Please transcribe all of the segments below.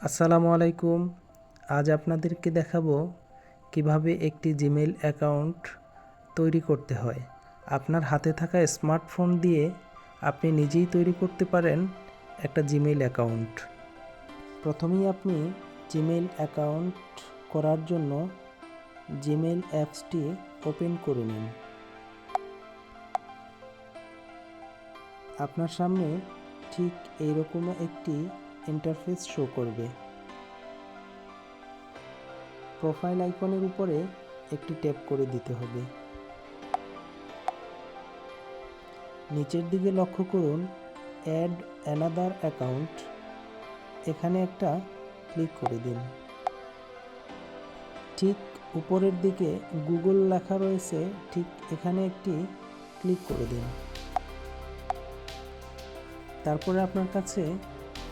আসসালামু আলাইকুম। আজ আপনাদেরকে দেখাবো কিভাবে একটি জিমেইল অ্যাকাউন্ট তৈরি করতে হয়। আপনার হাতে থাকা স্মার্টফোন দিয়ে আপনি নিজেই তৈরি করতে পারেন একটা জিমেইল অ্যাকাউন্ট। প্রথমেই আপনি জিমেইল অ্যাকাউন্ট করার জন্য জিমেইল অ্যাপসটি ওপেন করে নিন। আপনার সামনে ঠিক এইরকম একটি ইন্টারফেস শো করবে। প্রোফাইল আইকনের উপরে একটি ট্যাপ করে দিতে হবে। নিচের দিকে লক্ষ্য করুন অ্যাড অ্যানাদার অ্যাকাউন্ট, এখানে একটা ক্লিক করে দিন। ঠিক উপরের দিকে গুগল লেখা রয়েছে, ঠিক এখানে একটি ক্লিক করে দিন। তারপরে আপনার কাছে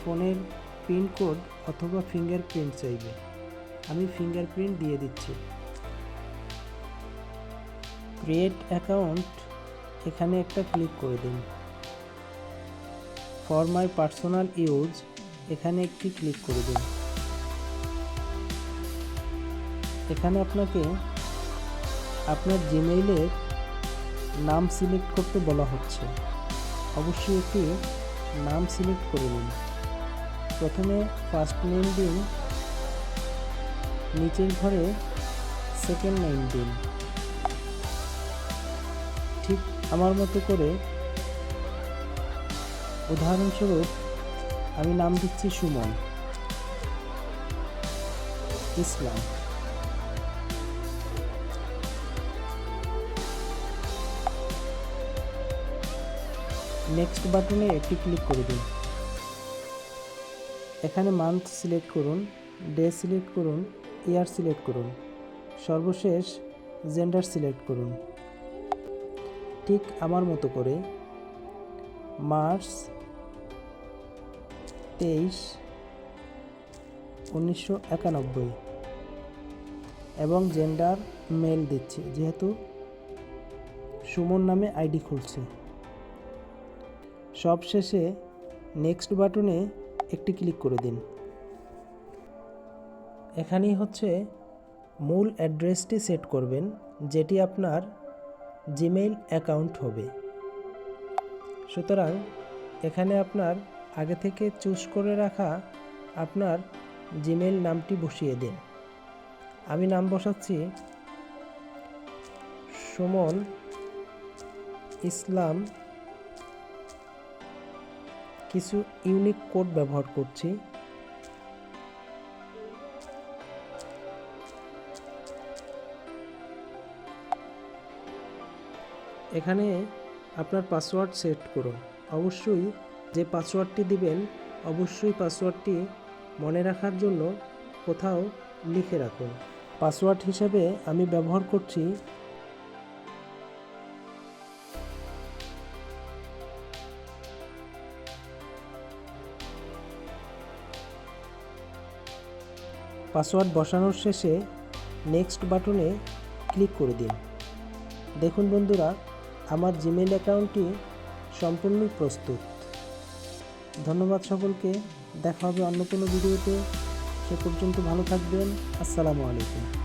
ফোনের পিনকোড অথবা ফিঙ্গারপ্রিন্ট চাইবে। আমি ফিঙ্গারপ্রিন্ট দিয়ে দিচ্ছি। ক্রিয়েট অ্যাকাউন্ট, এখানে একটা ক্লিক করে দিন। ফর মাই পার্সোনাল ইউজ, এখানে একটি ক্লিক করে দিন। এখানে আপনাকে আপনার জিমেইলের নাম সিলেক্ট করতে বলা হচ্ছে। অবশ্যই একটি নাম সিলেক্ট করে নিন। প্রথমে ফার্স্ট নেম দিন, নিচের ঘরে সেকেন্ড নেম দিন। ঠিক আমার মতো করে, উদাহরণস্বরূপ আমি নাম দিচ্ছি সুমন ইসলাম। নেক্সট বাটনে একটি ক্লিক করে দিন। এখানে মান্থ সিলেক্ট করুন, ডে সিলেক্ট করুন, ইয়ার সিলেক্ট করুন, সর্বশেষ জেন্ডার সিলেক্ট করুন। ঠিক আমার মতো করে মার্চ 23, 1991 এবং জেন্ডার মেল দিচ্ছি, যেহেতু সুমন নামে আইডি খুলছে। সবশেষে নেক্সট বাটনে একটি ক্লিক করে দিন। এখানেই হচ্ছে মূল অ্যাড্রেসটি সেট করবেন, যেটি আপনার জিমেইল অ্যাকাউন্ট হবে। সুতরাং এখানে আপনার আগে থেকে চুজ করে রাখা আপনার জিমেইল নামটি বসিয়ে দিন। আমি নাম বসাচ্ছি সুমন ইসলাম। কিছু ইউনিক কোড ব্যবহার করছি। এখানে আপনার পাসওয়ার্ড সেট করুন। অবশ্যই যে পাসওয়ার্ডটি দিবেন, অবশ্যই পাসওয়ার্ডটি মনে রাখার জন্য কোথাও লিখে রাখুন। পাসওয়ার্ড হিসেবে আমি ব্যবহার করছি পাসওয়ার্ড বসানোর শেষে নেক্সট বাটনে ক্লিক করে দিন। দেখুন বন্ধুরা, আমার জিমেইল অ্যাকাউন্টটি সম্পূর্ণই প্রস্তুত। ধন্যবাদ সকলকে। দেখা হবে অন্য কোনো ভিডিওতে। সে পর্যন্ত ভালো থাকবেন। আসসালামু আলাইকুম।